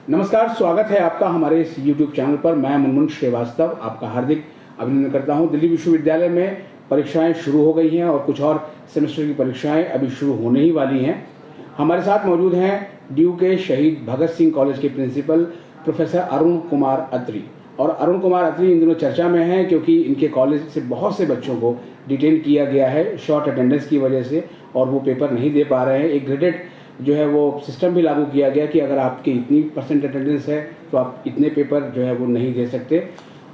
नमस्कार, स्वागत है आपका हमारे इस YouTube चैनल पर। मैं मुनमुन श्रीवास्तव आपका हार्दिक अभिनंदन करता हूं। दिल्ली विश्वविद्यालय में परीक्षाएं शुरू हो गई हैं और कुछ और सेमेस्टर की परीक्षाएं अभी शुरू होने ही वाली हैं। हमारे साथ मौजूद हैं DU के शहीद भगत सिंह कॉलेज के प्रिंसिपल प्रोफेसर अरुण कुमार अत्री। और अरुण कुमार अत्री इन दिनों चर्चा में हैं क्योंकि इनके कॉलेज से बहुत से बच्चों को डिटेन किया गया है शॉर्ट अटेंडेंस की वजह से, और वो पेपर नहीं दे पा रहे हैं। एक ग्रेडेड जो है वो सिस्टम भी लागू किया गया कि अगर आपकी इतनी % अटेंडेंस है तो आप इतने पेपर जो है वो नहीं दे सकते।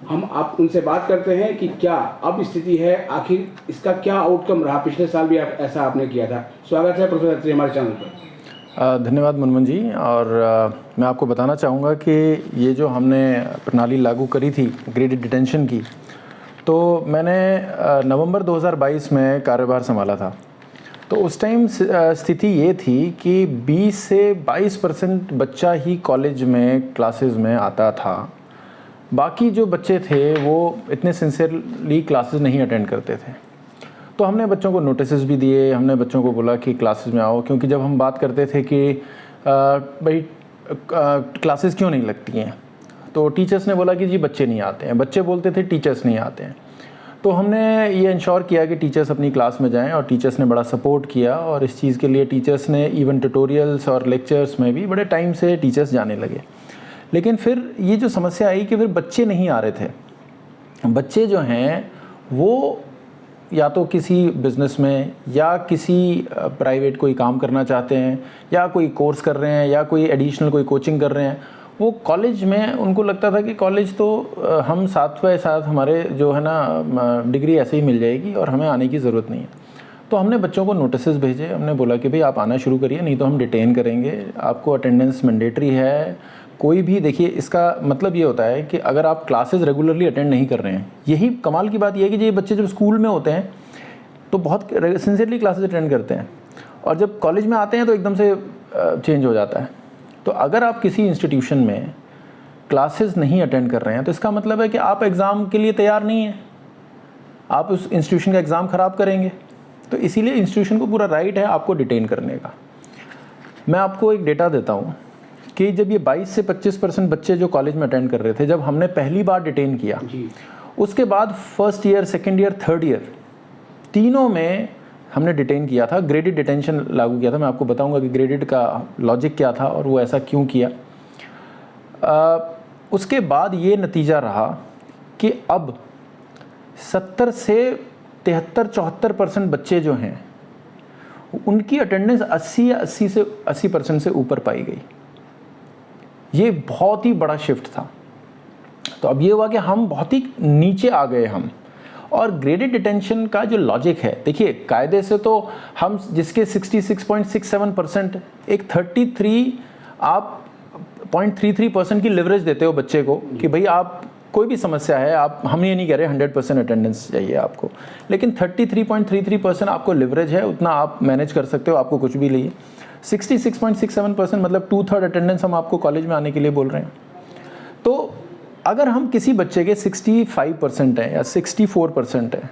हम आप उनसे बात करते हैं कि क्या अब स्थिति है, आखिर इसका क्या आउटकम रहा। पिछले साल भी ऐसा आपने किया था। स्वागत है प्रोफेसर अत्री हमारे चैनल पर। धन्यवाद मुनमुन जी। और मैं आपको बताना चाहूँगा कि ये जो हमने प्रणाली लागू करी थी ग्रेडेड डिटेंशन की, तो मैंने नवंबर 2022 में कार्यभार संभाला था। तो उस टाइम स्थिति ये थी कि 20 से 22% बच्चा ही कॉलेज में क्लासेस में आता था। बाकी जो बच्चे थे वो इतने सिंसियरली क्लासेस नहीं अटेंड करते थे। तो हमने बच्चों को नोटिसेस भी दिए, हमने बच्चों को बोला कि क्लासेस में आओ, क्योंकि जब हम बात करते थे कि भाई क्लासेस क्यों नहीं लगती हैं, तो टीचर्स ने बोला कि जी बच्चे नहीं आते हैं। बच्चे बोलते थे टीचर्स नहीं आते हैं। तो हमने ये इंश्योर किया कि टीचर्स अपनी क्लास में जाएं, और टीचर्स ने बड़ा सपोर्ट किया। और इस चीज़ के लिए टीचर्स ने इवन ट्यूटोरियल्स और लेक्चर्स में भी बड़े टाइम से टीचर्स जाने लगे। लेकिन फिर ये जो समस्या आई कि फिर बच्चे नहीं आ रहे थे। बच्चे जो हैं वो या तो किसी बिज़नेस में या किसी प्राइवेट कोई काम करना चाहते हैं, या कोई कोर्स कर रहे हैं, या कोई एडिशनल कोई कोचिंग कर रहे हैं। वो कॉलेज में उनको लगता था कि कॉलेज तो हम साथ बाय साथ हमारे जो है ना डिग्री ऐसे ही मिल जाएगी और हमें आने की ज़रूरत नहीं है। तो हमने बच्चों को नोटिसेस भेजे। हमने बोला कि भाई आप आना शुरू करिए, नहीं तो हम डिटेन करेंगे। आपको अटेंडेंस मैंडेटरी है। कोई भी देखिए, इसका मतलब ये होता है कि अगर आप क्लासेस रेगुलरली अटेंड नहीं कर रहे हैं, यही कमाल की बात यह है कि ये बच्चे जब स्कूल में होते हैं तो बहुत सिंसियरली क्लासेस अटेंड करते हैं, और जब कॉलेज में आते हैं तो एकदम से चेंज हो जाता है। तो अगर आप किसी इंस्टीट्यूशन में क्लासेस नहीं अटेंड कर रहे हैं तो इसका मतलब है कि आप एग्ज़ाम के लिए तैयार नहीं हैं, आप उस इंस्टीट्यूशन का एग्ज़ाम ख़राब करेंगे। तो इसीलिए इंस्टीट्यूशन को पूरा राइट है आपको डिटेन करने का। मैं आपको एक डेटा देता हूँ कि जब ये 22 से 25% बच्चे जो कॉलेज में अटेंड कर रहे थे, जब हमने पहली बार डिटेन किया, उसके बाद first year, second year, third year तीनों में हमने डिटेन किया था। ग्रेडेड डिटेंशन लागू किया था। मैं आपको बताऊंगा कि ग्रेडेड का लॉजिक क्या था और वो ऐसा क्यों किया। उसके बाद ये नतीजा रहा कि अब 70 से 73-74% बच्चे जो हैं उनकी अटेंडेंस 80 या 80% से ऊपर पाई गई। ये बहुत ही बड़ा शिफ्ट था। तो अब ये हुआ कि हम बहुत ही नीचे आ गए हम। और ग्रेडेड डिटेंशन का जो लॉजिक है, देखिए कायदे से तो हम जिसके 66.67%, एक 33% की लिवरेज देते हो बच्चे को कि भाई आप कोई भी समस्या है, आप, हम ये नहीं कह रहे 100% अटेंडेंस चाहिए आपको, लेकिन 33.33% आपको लिवरेज है, उतना आप मैनेज कर सकते हो, आपको कुछ भी लिए। 66.67% मतलब 2/3 अटेंडेंस हम आपको कॉलेज में आने के लिए बोल रहे हैं। तो अगर हम किसी बच्चे के 65% है या 64% है,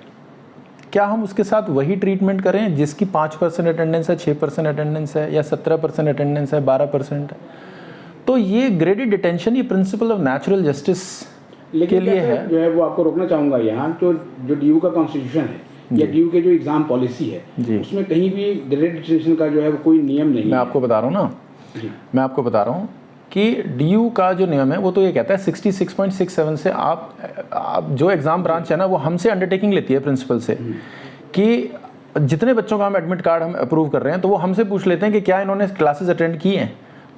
क्या हम उसके साथ वही ट्रीटमेंट करें जिसकी 5% अटेंडेंस है, 6% अटेंडेंस है, या 17% अटेंडेंस है, 12% है? तो ये ग्रेडेड डिटेंशन, ये प्रिंसिपल ऑफ नेचुरल जस्टिस के लिए है। जो है वो आपको रोकना चाहूँगा यहाँ, तो जो DU का कॉन्स्टिट्यूशन है या DU के जो एग्ज़ाम पॉलिसी है, उसमें कहीं भी ग्रेडेड डिटेंशन का जो है वो कोई नियम नहीं है। मैं आपको बता रहा हूँ ना, मैं आपको बता रहा हूँ कि DU का जो नियम है वो तो ये कहता है 66.67 से आप जो एग्ज़ाम ब्रांच है ना वो हमसे अंडरटेकिंग लेती है प्रिंसिपल से कि जितने बच्चों का हम एडमिट कार्ड हम अप्रूव कर रहे हैं तो वो हमसे पूछ लेते हैं कि क्या इन्होंने क्लासेस अटेंड की हैं।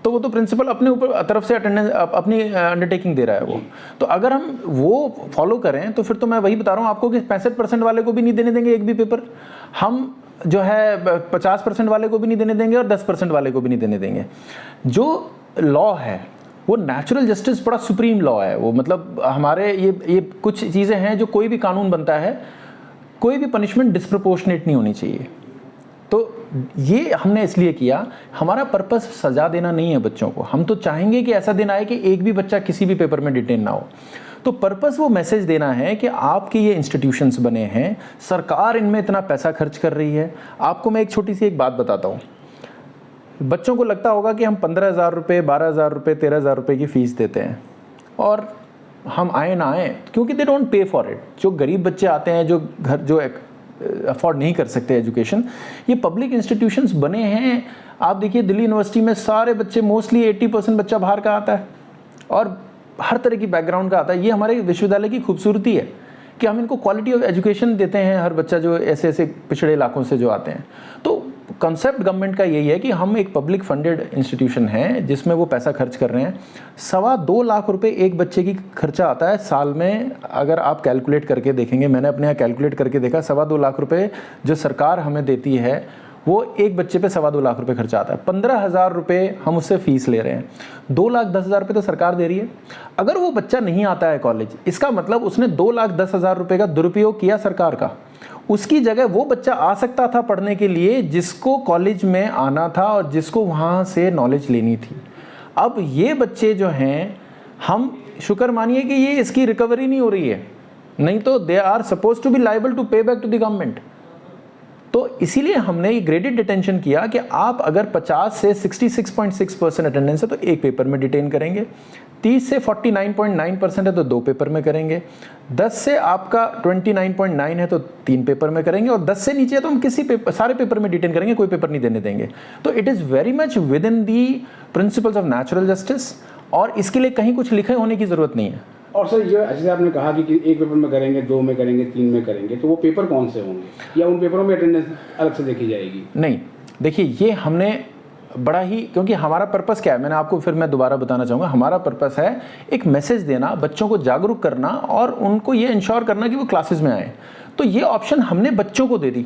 तो वो तो प्रिंसिपल अपने ऊपर तरफ से अटेंडेंस अपनी अंडरटेकिंग दे रहा है वो। तो अगर हम वो फॉलो करें तो फिर तो मैं वही बता रहा हूँ आपको कि 65% वाले को भी नहीं देने देंगे एक भी पेपर, हम जो है 50% वाले को भी नहीं देने देंगे, और 10% वाले को भी नहीं देने देंगे। जो लॉ है वो नेचुरल जस्टिस बड़ा सुप्रीम लॉ है वो, मतलब हमारे ये कुछ चीज़ें हैं जो कोई भी कानून बनता है, कोई भी पनिशमेंट डिस्प्रपोर्शनेट नहीं होनी चाहिए। तो ये हमने इसलिए किया, हमारा पर्पस सजा देना नहीं है बच्चों को। हम तो चाहेंगे कि ऐसा दिन आए कि एक भी बच्चा किसी भी पेपर में डिटेन ना हो। तो पर्पस वो मैसेज देना है कि आपके ये इंस्टीट्यूशंस बने हैं, सरकार इनमें इतना पैसा खर्च कर रही है। आपको मैं एक छोटी सी एक बात बताता हूँ। बच्चों को लगता होगा कि हम 15,000 रुपये, 12,000 रुपये, 13,000 रुपये की फ़ीस देते हैं और हम आए ना आए, क्योंकि they don't pay for it. जो गरीब बच्चे आते हैं, जो घर जो अफोर्ड नहीं कर सकते एजुकेशन, ये पब्लिक इंस्टीट्यूशंस बने हैं। आप देखिए दिल्ली यूनिवर्सिटी में सारे बच्चे, मोस्टली 80% बच्चा बाहर का आता है और हर तरह की बैकग्राउंड का आता है। ये हमारे विश्वविद्यालय की खूबसूरती है कि हम इनको क्वालिटी ऑफ एजुकेशन देते हैं, हर बच्चा जो ऐसे ऐसे पिछड़े इलाकों से जो आते हैं। तो कंसेप्ट गवर्नमेंट का यही है कि हम एक पब्लिक फंडेड इंस्टीट्यूशन है जिसमें वो पैसा खर्च कर रहे हैं। 2.25 लाख रुपए एक बच्चे की खर्चा आता है साल में। अगर आप कैलकुलेट करके देखेंगे, मैंने अपने यहाँ कैलकुलेट करके देखा, 2.25 लाख रुपए जो सरकार हमें देती है वो एक बच्चे पे 2.25 लाख रुपए खर्चा आता है। 15,000 रुपये हम उससे फीस ले रहे हैं, 2,10,000 रुपये तो सरकार दे रही है। अगर वो बच्चा नहीं आता है कॉलेज, इसका मतलब उसने 2,10,000 रुपये का दुरुपयोग किया सरकार का। उसकी जगह वो बच्चा आ सकता था पढ़ने के लिए जिसको कॉलेज में आना था और जिसको वहाँ से नॉलेज लेनी थी। अब ये बच्चे जो हैं, हम शुक्र मानिए कि ये इसकी रिकवरी नहीं हो रही है, नहीं तो they are suppose to be liable to pay back to the government. तो इसीलिए हमने ये ग्रेडेड डिटेंशन किया कि आप अगर 50 से 66.6% अटेंडेंस है तो एक पेपर में डिटेन करेंगे, 30 से 49.9% है तो 2 पेपर में करेंगे, 10 से आपका 29.9 है तो 3 पेपर में करेंगे, और 10 से नीचे है तो हम सारे पेपर में डिटेन करेंगे, कोई पेपर नहीं देने देंगे। तो it is very much with in the principles of natural justice, और इसके लिए कहीं कुछ लिखे होने की ज़रूरत नहीं है। और सर, ये जैसे आपने कहा कि एक पेपर में करेंगे, 2 में करेंगे, 3 में करेंगे, तो वो पेपर कौन से होंगे, या उन पेपरों में अटेंडेंस अलग से देखी जाएगी? नहीं, देखिए ये हमने बड़ा ही, क्योंकि हमारा पर्पस क्या है, मैंने आपको फिर मैं दोबारा बताना चाहूँगा, हमारा पर्पस है एक मैसेज देना, बच्चों को जागरूक करना और उनको ये इंश्योर करना कि वो क्लासेस में आए। तो ये ऑप्शन हमने बच्चों को दे दी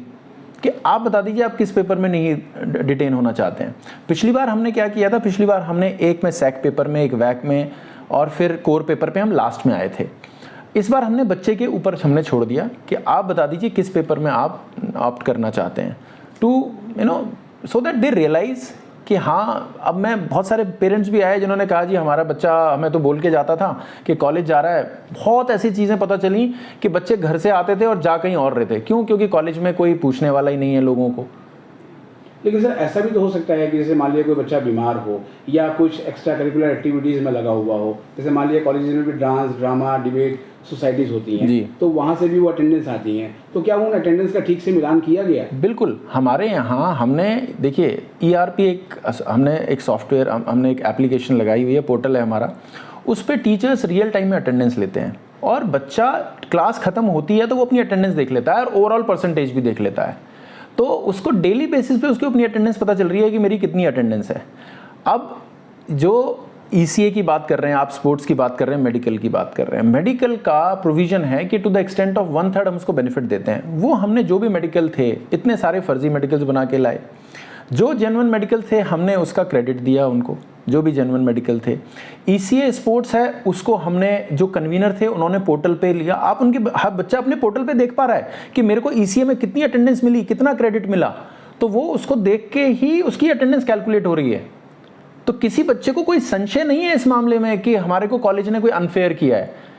कि आप बता दीजिए आप किस पेपर में नहीं डिटेन होना चाहते हैं। पिछली बार हमने क्या किया था, पिछली बार हमने एक में सैक पेपर में, एक वैक में, और फिर कोर पेपर पे हम लास्ट में आए थे। इस बार हमने बच्चे के ऊपर हमने छोड़ दिया कि आप बता दीजिए किस पेपर में आप ऑप्ट करना चाहते हैं, to so that they realise कि हाँ। अब मैं, बहुत सारे पेरेंट्स भी आए जिन्होंने कहा जी हमारा बच्चा हमें तो बोल के जाता था कि कॉलेज जा रहा है। बहुत ऐसी चीज़ें पता चली कि बच्चे घर से आते थे और जा कहीं और रहते। क्यों? क्योंकि कॉलेज में कोई पूछने वाला ही नहीं है लोगों को। लेकिन सर, ऐसा भी तो हो सकता है कि जैसे मान लिया कोई बच्चा बीमार हो या कुछ एक्स्ट्रा करिकुलर एक्टिविटीज़ में लगा हुआ हो, जैसे मान लिया कॉलेज में भी डांस, ड्रामा, डिबेट सोसाइटीज़ होती हैं, तो वहाँ से भी वो अटेंडेंस आती हैं, तो क्या उन अटेंडेंस का ठीक से मिलान किया गया? बिल्कुल। हमारे यहाँ हमने, देखिए ERP हमने एक सॉफ्टवेयर, हमने एक एप्लीकेशन लगाई हुई है, पोर्टल है हमारा, उस पर टीचर्स रियल टाइम में अटेंडेंस लेते हैं और बच्चा क्लास ख़त्म होती है तो वो अपनी अटेंडेंस देख लेता है और ओवरऑल परसेंटेज भी देख लेता है। तो उसको डेली बेसिस पे उसकी अपनी अटेंडेंस पता चल रही है कि मेरी कितनी अटेंडेंस है। अब जो ECA की बात कर रहे हैं आप, स्पोर्ट्स की बात कर रहे हैं, मेडिकल की बात कर रहे हैं, मेडिकल का प्रोविज़न है कि टू द एक्सटेंट ऑफ 1/3 हम उसको बेनिफिट देते हैं। वो हमने जो भी मेडिकल थे, इतने सारे फर्जी मेडिकल्स बना के लाए, जो जेन्युइन मेडिकल थे हमने उसका क्रेडिट दिया उनको, जो भी जेन्युइन मेडिकल थे। ECA स्पोर्ट्स है, उसको हमने, जो कन्वीनर थे उन्होंने पोर्टल पे लिया। आप उनके, हर बच्चा अपने पोर्टल पे देख पा रहा है कि मेरे को ECA में कितनी अटेंडेंस मिली, कितना क्रेडिट मिला, तो वो उसको देख के ही उसकी अटेंडेंस कैलकुलेट हो रही है। तो किसी बच्चे को कोई संशय नहीं है इस मामले में कि हमारे को कॉलेज ने कोई अनफेयर किया है।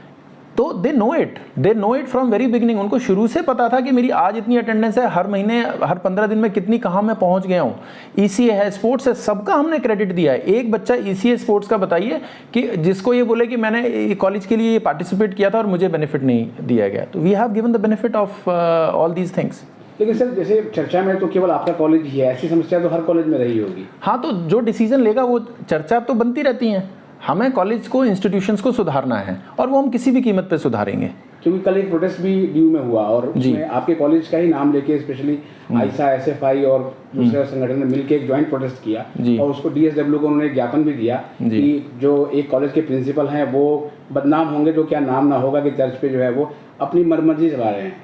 तो they know it from very beginning. उनको शुरू से पता था कि मेरी आज इतनी अटेंडेंस है, हर महीने, हर 15 दिन में कितनी, कहाँ मैं पहुँच गया हूँ। ECA है, स्पोर्ट्स है, सबका हमने क्रेडिट दिया है। एक बच्चा ECA स्पोर्ट्स का बताइए कि जिसको ये बोले कि मैंने कॉलेज के लिए ये पार्टिसिपेट किया था और मुझे बेनिफिट नहीं दिया गया। तो we have given the benefit of all these things. लेकिन सर, जैसे चर्चा में तो केवल आपका कॉलेज ही है, ऐसी समस्या तो हर कॉलेज में रही होगी। हाँ, तो जो डिसीजन लेगा वो चर्चा तो बनती रहती हैं। हमें कॉलेज को, इंस्टीट्यूशंस को सुधारना है और वो हम किसी भी कीमत पे सुधारेंगे। क्योंकि कल एक प्रोटेस्ट भी ड्यू में हुआ और उसमें आपके कॉलेज का ही नाम लेके स्पेशली आइसा, SFI और दूसरे संगठन ने मिलकर एक ज्वाइंट प्रोटेस्ट किया और उसको DSW को उन्होंने ज्ञापन भी दिया कि जो एक कॉलेज के प्रिंसिपल हैं वो बदनाम होंगे, तो क्या नाम ना होगा कि चर्च पे जो है वो अपनी मर्जी चला रहे हैं।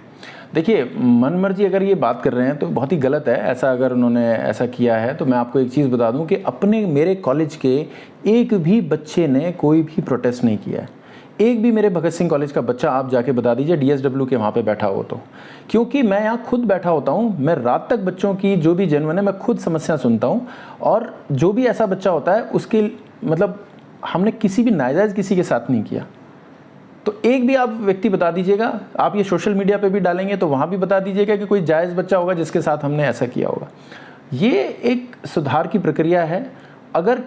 देखिए, मनमर्जी अगर ये बात कर रहे हैं तो बहुत ही गलत है। ऐसा अगर उन्होंने ऐसा किया है तो मैं आपको एक चीज़ बता दूं कि मेरे कॉलेज के एक भी बच्चे ने कोई भी प्रोटेस्ट नहीं किया है। एक भी मेरे भगत सिंह कॉलेज का बच्चा, आप जाके बता दीजिए DSW के वहाँ पे बैठा हो तो, क्योंकि मैं यहाँ खुद बैठा होता हूँ, मैं रात तक बच्चों की जो भी जेन्युइन है मैं खुद समस्या सुनता हूँ, और जो भी ऐसा बच्चा होता है उसके, मतलब हमने किसी भी नाजायज़ किसी के साथ नहीं किया। तो एक भी आप व्यक्ति बता दीजिएगा, आप ये सोशल मीडिया पे भी डालेंगे तो वहाँ भी बता दीजिएगा कि कोई जायज़ बच्चा होगा जिसके साथ हमने ऐसा किया होगा। ये एक सुधार की प्रक्रिया है। अगर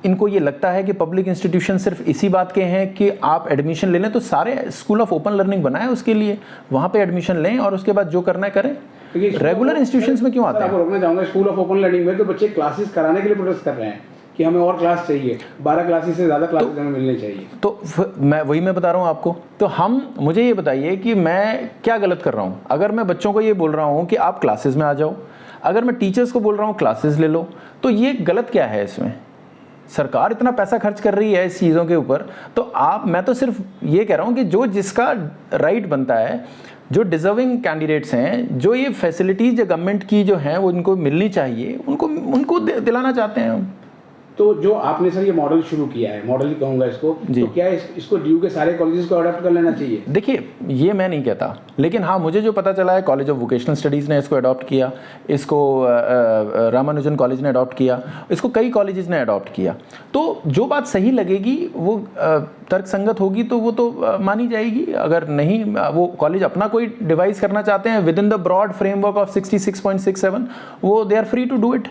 इनको ये लगता है कि पब्लिक इंस्टीट्यूशन सिर्फ इसी बात के हैं कि आप एडमिशन ले लें, तो सारे स्कूल ऑफ ओपन लर्निंग बनाए उसके लिए, वहाँ पे एडमिशन लें और उसके बाद जो करना है करें। रेगुलर इंस्टीट्यूशंस में क्यों आते हैं? आपको रोकना चाहूँगा, स्कूल ऑफ ओपन लर्निंग में तो बच्चे क्लासेस कराने के लिए प्रोटेस्ट कर रहे हैं कि हमें और क्लास चाहिए, 12 क्लासेस से ज़्यादा क्लासेस हमें मिलने चाहिए। तो मैं बता रहा हूँ आपको, तो मुझे ये बताइए कि मैं क्या गलत कर रहा हूँ। अगर मैं बच्चों को ये बोल रहा हूँ कि आप क्लासेस में आ जाओ, अगर मैं टीचर्स को बोल रहा हूँ क्लासेस ले लो, तो ये गलत क्या है इसमें? सरकार इतना पैसा खर्च कर रही है इस चीज़ों के ऊपर, तो मैं तो सिर्फ ये कह रहा हूँ कि जो जिसका राइट बनता है, जो डिजर्विंग कैंडिडेट्स हैं, जो ये फैसिलिटीज़ जो गवर्नमेंट की जो हैं वो इनको मिलनी चाहिए, उनको दिलाना चाहते हैं हम। तो जो आपने सर ये मॉडल शुरू किया है, मॉडल ही कहूँगा इसको, तो क्या इसको ड्यू के सारे कॉलेजेस को अडॉप्ट कर लेना चाहिए? देखिए, ये मैं नहीं कहता, लेकिन हाँ मुझे जो पता चला है कॉलेज ऑफ वोकेशनल स्टडीज़ ने इसको अडॉप्ट किया, इसको रामानुजन कॉलेज ने अडॉप्ट किया, इसको कई कॉलेजेस ने अडॉप्ट किया। तो जो बात सही लगेगी वो तर्कसंगत होगी तो वो तो मानी जाएगी। अगर नहीं, वो कॉलेज अपना कोई डिवाइस करना चाहते हैं within the broad framework of 66.67, वो they are free to do it.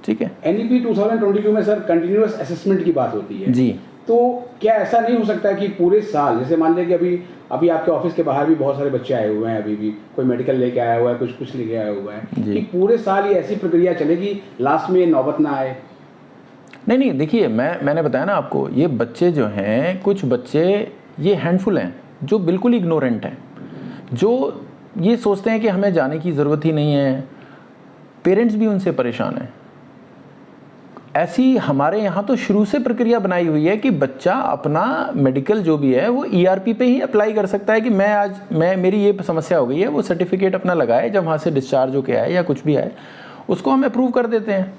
ठीक है। NEP 2022 में सर कंटिन्यूअस असेसमेंट की बात होती है जी। तो क्या ऐसा नहीं हो सकता कि पूरे साल, जैसे मान लें कि अभी आपके ऑफिस के बाहर भी बहुत सारे बच्चे आए हुए हैं, अभी भी कोई मेडिकल लेके आया हुआ है, कुछ लेके आया हुआ है, कि पूरे साल ये ऐसी प्रक्रिया चलेगी, लास्ट में ये नौबत ना आए? नहीं, देखिए, मैंने बताया ना आपको, ये बच्चे जो हैं, कुछ बच्चे ये हैंडफुल हैं जो बिल्कुल इग्नोरेंट हैं, जो ये सोचते हैं कि हमें जाने की ज़रूरत ही नहीं है, पेरेंट्स भी उनसे परेशान हैं। ऐसी हमारे यहाँ तो शुरू से प्रक्रिया बनाई हुई है कि बच्चा अपना मेडिकल जो भी है वो ERP पे ही अप्लाई कर सकता है कि मेरी ये समस्या हो गई है, वो सर्टिफिकेट अपना लगाए, जब वहाँ से डिस्चार्ज होके आए या कुछ भी आए उसको हम अप्रूव कर देते हैं।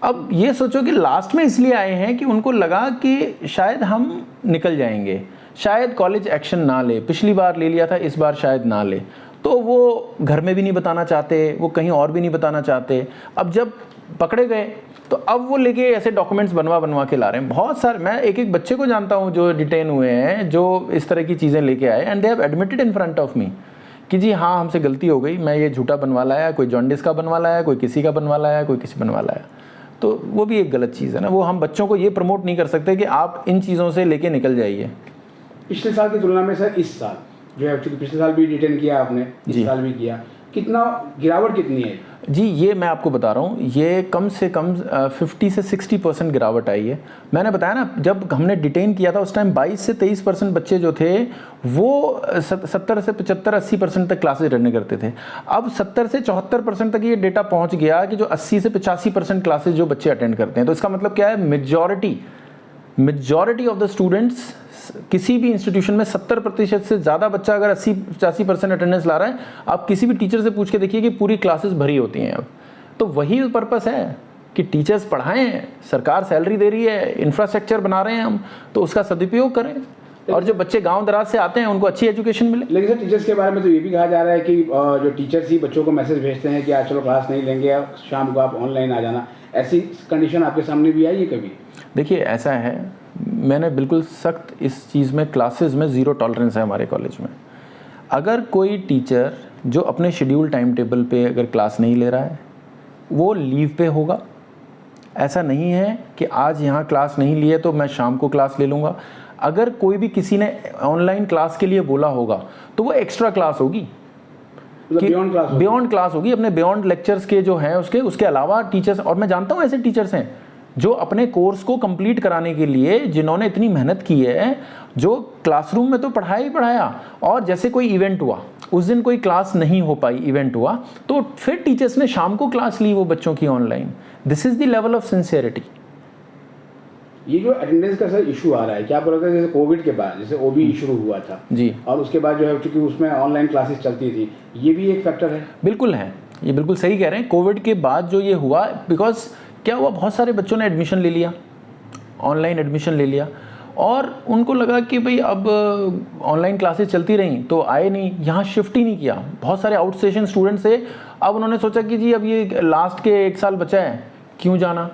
अब ये सोचो कि लास्ट में इसलिए आए हैं कि उनको लगा कि शायद हम निकल जाएंगे, शायद कॉलेज एक्शन ना ले, पिछली बार ले लिया था, इस बार शायद ना ले, तो वो घर में भी नहीं बताना चाहते, वो कहीं और भी नहीं बताना चाहते। अब जब पकड़े गए तो अब वो लेके ऐसे डॉक्यूमेंट्स बनवा के ला रहे हैं। बहुत सारे, मैं एक बच्चे को जानता हूँ जो डिटेन हुए हैं, जो इस तरह की चीज़ें लेके आए, and they have admitted in front of me कि जी हाँ, हमसे गलती हो गई, मैं ये झूठा बनवा लाया, कोई जॉन्डिस का बनवा लाया, कोई किसी का बनवा लाया, कोई किसी बनवा लाया। तो वो भी एक गलत चीज़ है ना। वो हम बच्चों को ये प्रमोट नहीं कर सकते कि आप इन चीज़ों से लेके निकल जाइए। पिछले साल की तुलना में सर इस साल जो है, चूँकि पिछले साल भी डिटेन किया आपने, इस साल भी किया, कितना गिरावट कितनी है? जी, ये मैं आपको बता रहा हूँ, ये कम से कम 50 से 60% गिरावट आई है। मैंने बताया ना, जब हमने डिटेन किया था उस टाइम 22 से 23% बच्चे जो थे वो 70 से 75-80% तक क्लासेज अटेंड करते थे। अब 70 से 74% तक ये डेटा पहुँच गया कि जो 80 से 85% क्लासेज जो बच्चे अटेंड करते हैं। तो इसका मतलब क्या है, मेजॉरिटी ऑफ द स्टूडेंट्स किसी भी इंस्टीट्यूशन में 70% से ज़्यादा बच्चा अगर 80-85% अटेंडेंस ला रहा है, आप किसी भी टीचर से पूछ के देखिए कि पूरी क्लासेस भरी होती हैं। अब तो वही पर्पस है कि टीचर्स पढ़ाएं, सरकार सैलरी दे रही है, इंफ्रास्ट्रक्चर बना रहे हैं हम, तो उसका सदुपयोग करें, और जो बच्चे गांव दराज से आते हैं उनको अच्छी एजुकेशन मिले। लेकिन सर टीचर्स के बारे में तो ये भी कहा जा रहा है कि जो टीचर्स ही बच्चों को मैसेज भेजते हैं कि आज चलो क्लास नहीं लेंगे, शाम को आप ऑनलाइन आ जाना, ऐसी कंडीशन आपके सामने भी आई है कभी? देखिए, ऐसा है, मैंने बिल्कुल सख्त इस चीज़ में, क्लासेस में ज़ीरो टॉलरेंस है हमारे कॉलेज में। अगर कोई टीचर जो अपने शेड्यूल टाइम टेबल पे अगर क्लास नहीं ले रहा है, वो लीव पे होगा। ऐसा नहीं है कि आज यहाँ क्लास नहीं ली है तो मैं शाम को क्लास ले लूँगा। अगर कोई भी किसी ने ऑनलाइन क्लास के लिए बोला होगा तो वो एक्स्ट्रा क्लास होगी, बियॉन्ड क्लास होगी, अपने बियॉन्ड लेक्चर्स के जो हैं उसके अलावा टीचर्स, और मैं जानता हूँ ऐसे टीचर्स हैं जो अपने कोर्स को कंप्लीट कराने के लिए, जिन्होंने इतनी मेहनत की है, जो क्लासरूम में तो पढ़ाया ही पढ़ाया, और जैसे कोई इवेंट हुआ, उस दिन कोई क्लास नहीं हो पाई, इवेंट हुआ, तो फिर टीचर्स ने शाम को क्लास ली वो बच्चों की online. This is the level of sincerity. ये जो अटेंडेंस का सर इशू आ रहा है, क्या आप लगता है जैसे कोविड के बाद, जैसे OB शुरू हुआ था जी, और उसके बाद जो है चूँकि उसमें ऑनलाइन क्लासेस चलती थी, ये भी एक फैक्टर है? बिल्कुल है, ये बिल्कुल सही कह रहे हैं। कोविड के बाद जो ये हुआ, बिकॉज क्या हुआ, बहुत सारे बच्चों ने एडमिशन ले लिया, ऑनलाइन एडमिशन ले लिया, और उनको लगा कि भाई अब ऑनलाइन क्लासेस चलती रहीं तो आए नहीं, यहाँ शिफ्ट ही नहीं किया। बहुत सारे आउट स्टेशन स्टूडेंट्स थे, अब उन्होंने सोचा कि जी अब ये लास्ट के 1 साल बचा है, क्यों जाना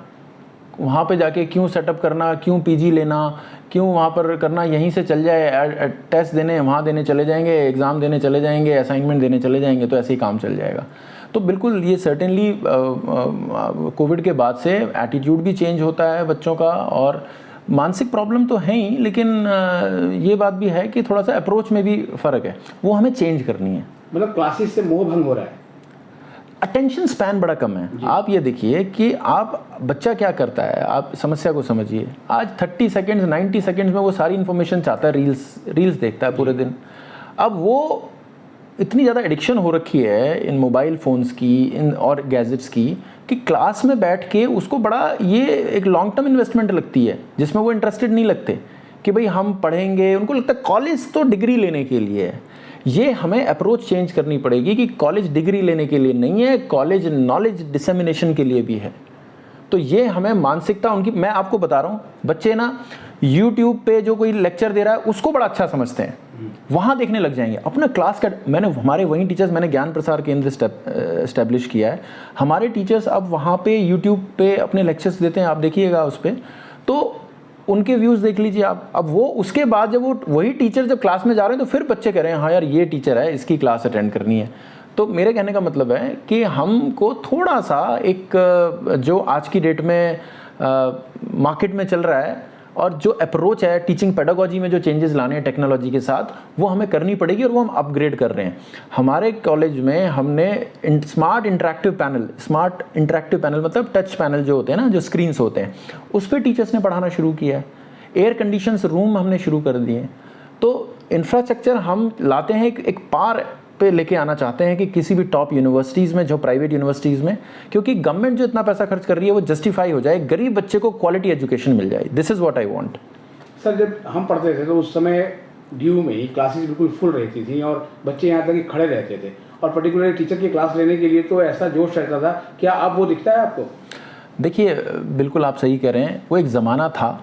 वहाँ पे जाके, क्यों सेटअप करना, क्यों PG लेना, क्यों वहाँ पर करना, यहीं से चल जाए, टेस्ट देने वहाँ देने चले जाएंगे, एग्ज़ाम देने चले जाएंगे, असाइनमेंट देने चले जाएंगे, तो ऐसे ही काम चल जाएगा। तो बिल्कुल ये सर्टेनली कोविड के बाद से एटीट्यूड भी चेंज होता है बच्चों का, और मानसिक प्रॉब्लम तो है ही, लेकिन ये बात भी है कि थोड़ा सा अप्रोच में भी फ़र्क है, वो हमें चेंज करनी है। मतलब क्लासेस से मोह भंग हो रहा है, अटेंशन स्पैन बड़ा कम है। आप ये देखिए कि आप बच्चा क्या करता है, आप समस्या को समझिए। आज 30 सेकेंड्स 90 सेकेंड्स में वो सारी इन्फॉर्मेशन चाहता है, रील्स देखता है पूरे दिन। अब वो इतनी ज़्यादा एडिक्शन हो रखी है इन मोबाइल फ़ोन्स की, इन और गैजेट्स की, कि क्लास में बैठ के उसको बड़ा ये एक लॉन्ग टर्म इन्वेस्टमेंट लगती है, जिसमें वो इंटरेस्टेड नहीं लगते कि भाई हम पढ़ेंगे। उनको लगता है कॉलेज तो डिग्री लेने के लिए है। ये हमें अप्रोच चेंज करनी पड़ेगी कि कॉलेज डिग्री लेने के लिए नहीं है, कॉलेज नॉलेज डिसेमिनेशन के लिए भी है। तो ये हमें मानसिकता उनकी, मैं आपको बता रहा हूँ, बच्चे ना YouTube पे जो कोई लेक्चर दे रहा है उसको बड़ा अच्छा समझते हैं, वहाँ देखने लग जाएंगे। अपना क्लास का हमारे वहीं टीचर्स, मैंने ज्ञान प्रसार केंद्र इस्टेब्लिश किया है, हमारे टीचर्स अब वहाँ पे YouTube पे अपने लेक्चर्स देते हैं, आप देखिएगा उस पर, तो उनके व्यूज़ देख लीजिए आप। अब वो उसके बाद जब वो वही टीचर जब क्लास में जा रहे हैं तो फिर बच्चे कह रहे हैं हाँ यार ये टीचर है, इसकी क्लास अटेंड करनी है। तो मेरे कहने का मतलब है कि हमको थोड़ा सा एक जो आज की डेट में मार्केट में चल रहा है और जो अप्रोच है टीचिंग पेडागोजी में, जो चेंजेस लाने हैं टेक्नोलॉजी के साथ, वो हमें करनी पड़ेगी, और वो हम अपग्रेड कर रहे हैं। हमारे कॉलेज में हमने स्मार्ट इंटरेक्टिव पैनल मतलब टच पैनल जो होते हैं ना, जो स्क्रीन्स होते हैं, उस पर टीचर्स ने पढ़ाना शुरू किया है। एयर कंडीशंस रूम हमने शुरू कर दिए। तो इंफ्रास्ट्रक्चर हम लाते हैं, एक पार पे लेके आना चाहते हैं कि किसी भी टॉप यूनिवर्सिटीज़ में, जो प्राइवेट यूनिवर्सिटीज़ में, क्योंकि गवर्नमेंट जो इतना पैसा खर्च कर रही है वो जस्टिफाई हो जाए, गरीब बच्चे को क्वालिटी एजुकेशन मिल जाए। This is what I want. Sir जब हम पढ़ते थे तो उस समय ड्यू में ही क्लासेस बिल्कुल फुल रहती थी और बच्चे यहाँ तक कि खड़े रहते थे, और पर्टिकुलरली टीचर की क्लास लेने के लिए तो ऐसा जोश रहता था। क्या अब वो दिखता है आपको? देखिए बिल्कुल आप सही कह रहे हैं, वो एक ज़माना था,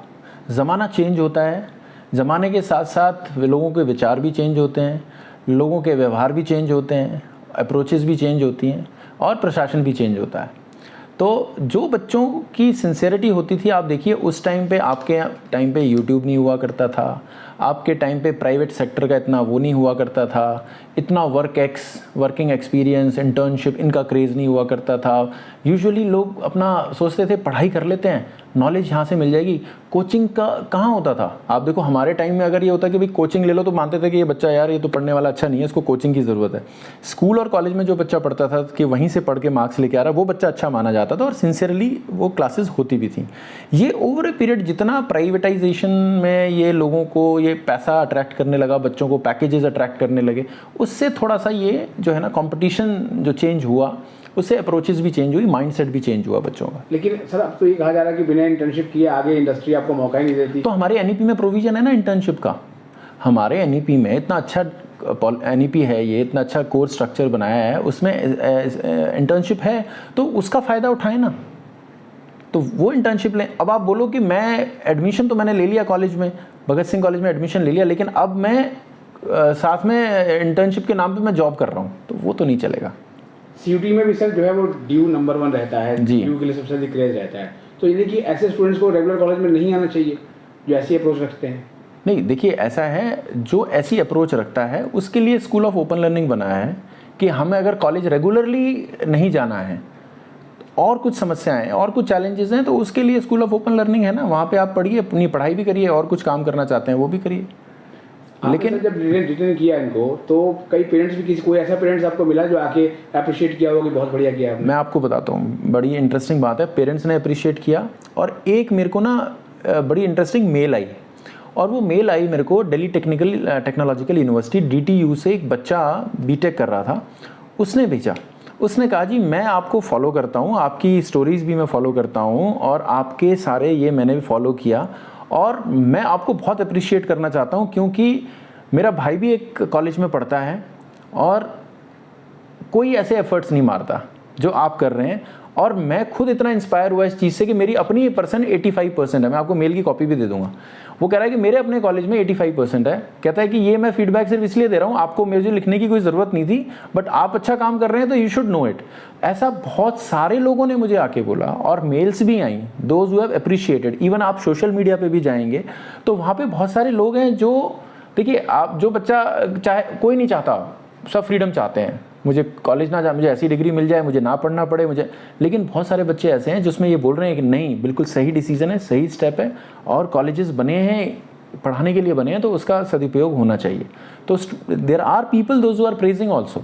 ज़माना चेंज होता है, ज़माने के साथ साथ लोगों के विचार भी चेंज होते हैं, लोगों के व्यवहार भी चेंज होते हैं, अप्रोचेस भी चेंज होती हैं, और प्रशासन भी चेंज होता है। तो जो बच्चों की सिंसेरिटी होती थी, आप देखिए उस टाइम पे, आपके टाइम पे यूट्यूब नहीं हुआ करता था, आपके टाइम पे प्राइवेट सेक्टर का इतना वो नहीं हुआ करता था, इतना वर्किंग एक्सपीरियंस, इंटर्नशिप, इनका क्रेज़ नहीं हुआ करता था। यूजुअली लोग अपना सोचते थे पढ़ाई कर लेते हैं, नॉलेज यहाँ से मिल जाएगी। कोचिंग का कहाँ होता था? आप देखो हमारे टाइम में अगर ये होता कि भाई कोचिंग ले लो, तो मानते थे कि ये बच्चा यार ये तो पढ़ने वाला अच्छा नहीं है, इसको कोचिंग की ज़रूरत है। स्कूल और कॉलेज में जो बच्चा पढ़ता था कि वहीं से पढ़ के मार्क्स लेके आ रहा है, वो बच्चा अच्छा माना जाता था, और सिंसियरली वो क्लासेस होती भी थी। ये ओवर ए पीरियड जितना प्राइवेटाइजेशन में ये लोगों को ये पैसा अट्रैक्ट करने लगा, बच्चों को पैकेजेस अट्रैक्ट करने लगे, उससे थोड़ा सा ये जो है ना कंपटीशन जो चेंज हुआ, उससे अप्रोचेस भी चेंज हुई, माइंडसेट भी चेंज हुआ बच्चों का। लेकिन सर अब तो ये कहा जा रहा है कि बिना इंटर्नशिप किए आगे इंडस्ट्री आपको मौका ही नहीं देती। तो हमारे एनईपी में प्रोविजन है ना इंटर्नशिप का। हमारे एनईपी में इतना अच्छा एनईपी है, ये इतना अच्छा कोर्स स्ट्रक्चर बनाया है, उसमें इंटर्नशिप है, तो उसका फ़ायदा उठाएं ना, तो वो इंटर्नशिप लें। अब आप बोलो कि मैं एडमिशन तो मैंने ले लिया कॉलेज में, भगत सिंह कॉलेज में एडमिशन ले लिया, लेकिन अब मैं साथ में इंटर्नशिप के नाम पे मैं जॉब कर रहा हूँ, तो वो तो नहीं चलेगा। सीयूटी में भी सर जो है वो ड्यू नंबर 1 रहता है, ड्यू के लिए सबसे अधिक क्रेज रहता है, तो यानी कि ऐसे स्टूडेंट्स को रेगुलर कॉलेज में नहीं आना चाहिए जो ऐसी अप्रोच रखते हैं। नहीं, देखिए ऐसा है, जो ऐसी अप्रोच रखता है उसके लिए स्कूल ऑफ ओपन लर्निंग बनाया है कि हमें अगर कॉलेज रेगुलरली नहीं जाना है और कुछ समस्याएं हैं और कुछ चैलेंजेस हैं, तो उसके लिए स्कूल ऑफ ओपन लर्निंग है ना, वहाँ पे आप पढ़िए, अपनी पढ़ाई भी करिए, और कुछ काम करना चाहते हैं वो भी करिए। लेकिन जब रिटर्न किया इनको, तो कई पेरेंट्स भी, किसी कोई ऐसा पेरेंट्स आपको मिला जो आके अप्रिशिएट किया हो कि बहुत बढ़िया किया आपने? मैं आपको बताता हूँ, बड़ी इंटरेस्टिंग बात है, पेरेंट्स ने अप्रिशिएट किया, और एक मेरे को ना बड़ी इंटरेस्टिंग मेल आई, और वो मेल आई मेरे को दिल्ली टेक्नोलॉजिकल यूनिवर्सिटी DTU से एक बच्चा बीटेक कर रहा था, उसने भेजा। उसने कहा जी मैं आपको फॉलो करता हूँ, आपकी स्टोरीज़ भी मैं फॉलो करता हूँ, और आपके सारे ये मैंने भी फॉलो किया, और मैं आपको बहुत अप्रिशिएट करना चाहता हूँ क्योंकि मेरा भाई भी एक कॉलेज में पढ़ता है और कोई ऐसे एफर्ट्स नहीं मारता जो आप कर रहे हैं, और मैं खुद इतना इंस्पायर हुआ इस चीज़ से कि मेरी अपनी परसेंट 85% है। मैं आपको मेल की कॉपी भी दे दूंगा। वो कह रहा है कि मेरे अपने कॉलेज में 85% है। कहता है कि ये मैं फीडबैक सिर्फ इसलिए दे रहा हूँ, आपको मुझे लिखने की कोई ज़रूरत नहीं थी, बट आप अच्छा काम कर रहे हैं तो यू शुड नो इट। ऐसा बहुत सारे लोगों ने मुझे आके बोला, और मेल्स भी आई, those who have appreciated. Even आप सोशल मीडिया पर भी जाएंगे तो वहाँ पर बहुत सारे लोग हैं जो, देखिए आप जो बच्चा चाहे, कोई नहीं चाहता, सब फ्रीडम चाहते हैं, मुझे कॉलेज ना जा, मुझे ऐसी डिग्री मिल जाए, मुझे ना पढ़ना पड़े मुझे। लेकिन बहुत सारे बच्चे ऐसे हैं जिसमें ये बोल रहे हैं कि नहीं, बिल्कुल सही डिसीजन है, सही स्टेप है, और कॉलेजेस बने हैं, पढ़ाने के लिए बने हैं, तो उसका सदुपयोग होना चाहिए। तो there are people those who are praising also.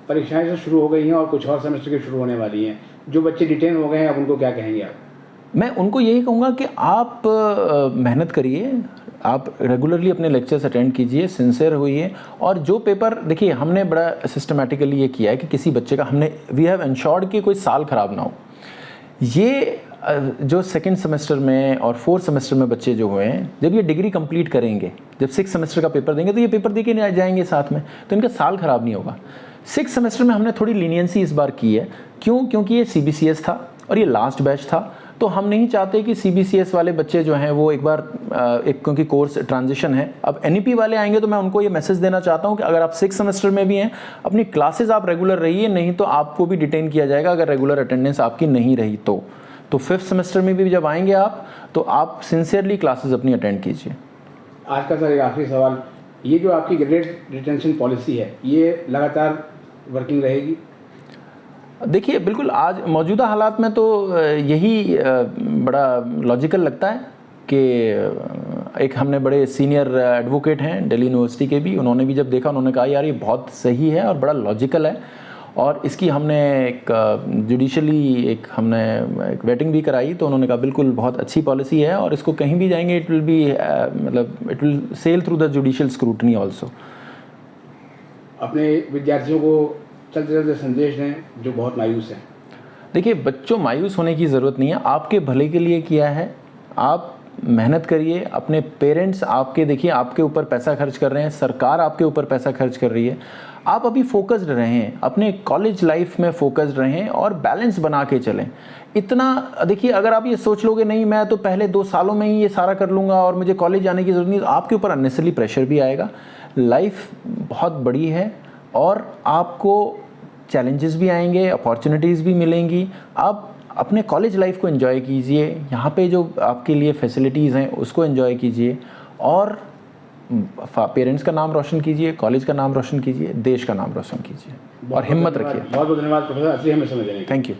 परीक्षाएं तो शुरू हो गई हैं और कुछ और सेमेस्टर की शुरू होने वाली हैं। जो बच्चे डिटेन हो गए हैं, अब उनको क्या कहेंगे आप? मैं उनको यही कहूँगा कि आप मेहनत करिए, आप रेगुलरली अपने लेक्चर्स अटेंड कीजिए, सिंसियर होइए, और जो पेपर देखिए हमने बड़ा सिस्टमेटिकली ये किया है कि किसी बच्चे का हमने वी हैव इंश्योर्ड कि कोई साल ख़राब ना हो। ये जो सेकंड सेमेस्टर में और फोर्थ सेमेस्टर में बच्चे जो हुए हैं, जब ये डिग्री कंप्लीट करेंगे, जब सिक्स सेमेस्टर का पेपर देंगे, तो ये पेपर दे के नहीं जाएंगे साथ में, तो इनका साल ख़राब नहीं होगा। सिक्स सेमेस्टर में हमने थोड़ी लीनियंसी इस बार की है। क्यों? क्योंकि ये CBCS था और ये लास्ट बैच था, तो हम नहीं चाहते कि CBCS वाले बच्चे जो हैं वो एक बार क्योंकि कोर्स ट्रांजिशन है, अब NEP वाले आएंगे, तो मैं उनको ये मैसेज देना चाहता हूँ कि अगर आप सिक्स सेमेस्टर में भी हैं, अपनी क्लासेस आप रेगुलर रहिए, नहीं तो आपको भी डिटेन किया जाएगा अगर रेगुलर अटेंडेंस आपकी नहीं रही तो फिफ्थ सेमेस्टर में भी जब आएंगे आप, तो आप सिंसियरली क्लासेस अपनी अटेंड कीजिए। आज का सर एक आखिरी सवाल, ये जो आपकी ग्रेड डिटेंशन पॉलिसी है, ये लगातार वर्किंग रहेगी? देखिए बिल्कुल, आज मौजूदा हालात में तो यही बड़ा लॉजिकल लगता है कि एक हमने बड़े सीनियर एडवोकेट हैं दिल्ली यूनिवर्सिटी के भी, उन्होंने भी जब देखा, उन्होंने कहा यार ये बहुत सही है और बड़ा लॉजिकल है, और इसकी हमने एक जुडिशली हमने एक वेटिंग भी कराई, तो उन्होंने कहा बिल्कुल बहुत अच्छी पॉलिसी है, और इसको कहीं भी जाएंगे इट विल बी मतलब it will sail through the judicial scrutiny also. अपने विद्यार्थियों को चलते चलते संदेश दें जो बहुत मायूस हैं। देखिए बच्चों, मायूस होने की ज़रूरत नहीं है, आपके भले के लिए किया है, आप मेहनत करिए। अपने पेरेंट्स आपके, देखिए आपके ऊपर पैसा खर्च कर रहे हैं, सरकार आपके ऊपर पैसा खर्च कर रही है, आप अभी फोकस्ड रहें, अपने कॉलेज लाइफ में फोकस्ड रहें और बैलेंस बना के चलें। इतना देखिए, अगर आप ये सोच लोगे नहीं मैं तो पहले 2 सालों में ही ये सारा कर लूँगा और मुझे कॉलेज जाने की ज़रूरत नहीं, तो आपके ऊपर अननेसेसरी प्रेशर भी आएगा। लाइफ बहुत बड़ी है और आपको चैलेंजेस भी आएंगे, अपॉर्चुनिटीज़ भी मिलेंगी। आप अपने कॉलेज लाइफ को एंजॉय कीजिए, यहाँ पे जो आपके लिए फैसिलिटीज़ हैं उसको एंजॉय कीजिए, और पेरेंट्स का नाम रोशन कीजिए, कॉलेज का नाम रोशन कीजिए, देश का नाम रोशन कीजिए, और हिम्मत रखिए। बहुत बहुत धन्यवाद प्रोफेसर, अच्छी हमें समझ लेंगे। Thank you.